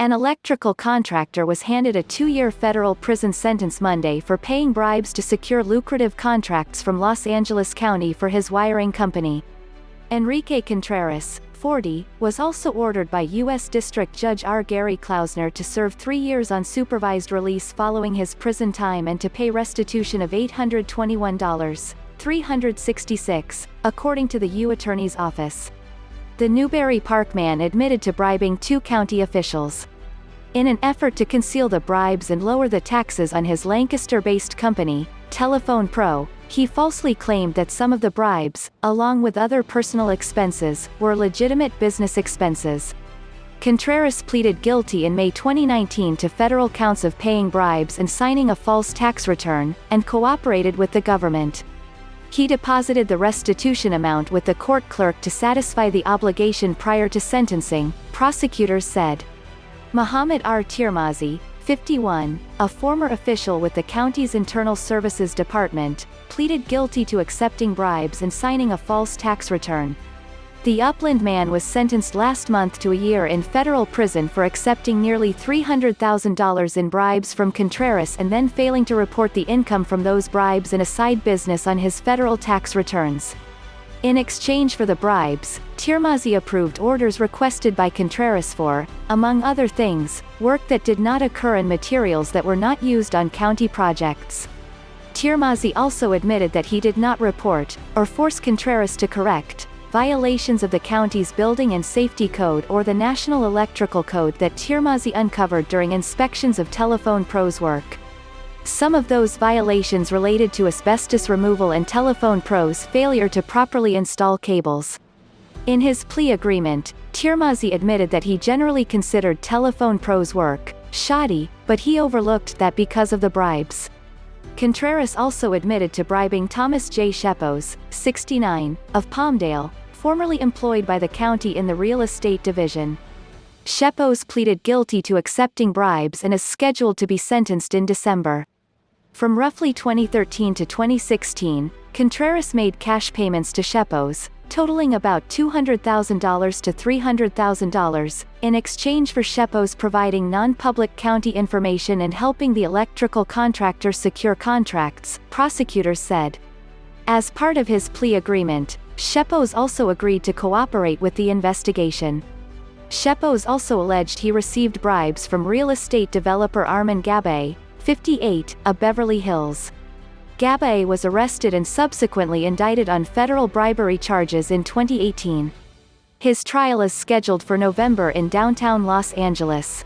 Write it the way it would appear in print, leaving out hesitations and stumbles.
An electrical contractor was handed a 2-year federal prison sentence Monday for paying bribes to secure lucrative contracts from Los Angeles County for his wiring company. Enrique Contreras, 40, was also ordered by U.S. District Judge R. Gary Klausner to serve 3 years on supervised release following his prison time and to pay restitution of $821.366, according to the U. Attorney's Office. The Newbury Park man admitted to bribing 2 county officials. In an effort to conceal the bribes and lower the taxes on his Lancaster-based company, Tel-Pro, he falsely claimed that some of the bribes, along with other personal expenses, were legitimate business expenses. Contreras pleaded guilty in May 2019 to federal counts of paying bribes and signing a false tax return, and cooperated with the government. He deposited the restitution amount with the court clerk to satisfy the obligation prior to sentencing, prosecutors said. Mohammad R. Tirmazi, 51, a former official with the county's Internal Services Department, pleaded guilty to accepting bribes and signing a false tax return. The Upland man was sentenced last month to a year in federal prison for accepting nearly $300,000 in bribes from Contreras and then failing to report the income from those bribes in a side business on his federal tax returns. In exchange for the bribes, Tirmazi approved orders requested by Contreras for, among other things, work that did not occur and materials that were not used on county projects. Tirmazi also admitted that he did not report, or force Contreras to correct, violations of the county's Building and Safety Code or the National Electrical Code that Tirmazi uncovered during inspections of Tel-Pro's work. Some of those violations related to asbestos removal and Tel-Pro's failure to properly install cables. In his plea agreement, Tirmazi admitted that he generally considered Tel-Pro's work shoddy, but he overlooked that because of the bribes. Contreras also admitted to bribing Thomas J. Shepos, 69, of Palmdale, formerly employed by the county in the real estate division. Shepos pleaded guilty to accepting bribes and is scheduled to be sentenced in December. From roughly 2013 to 2016, Contreras made cash payments to Shepos, totaling about $200,000 to $300,000, in exchange for Shepos providing non-public county information and helping the electrical contractor secure contracts, prosecutors said. As part of his plea agreement, Shepos also agreed to cooperate with the investigation. Shepos also alleged he received bribes from real estate developer Arman Gabaee, 58, of Beverly Hills. Gabaee was arrested and subsequently indicted on federal bribery charges in 2018. His trial is scheduled for November in downtown Los Angeles.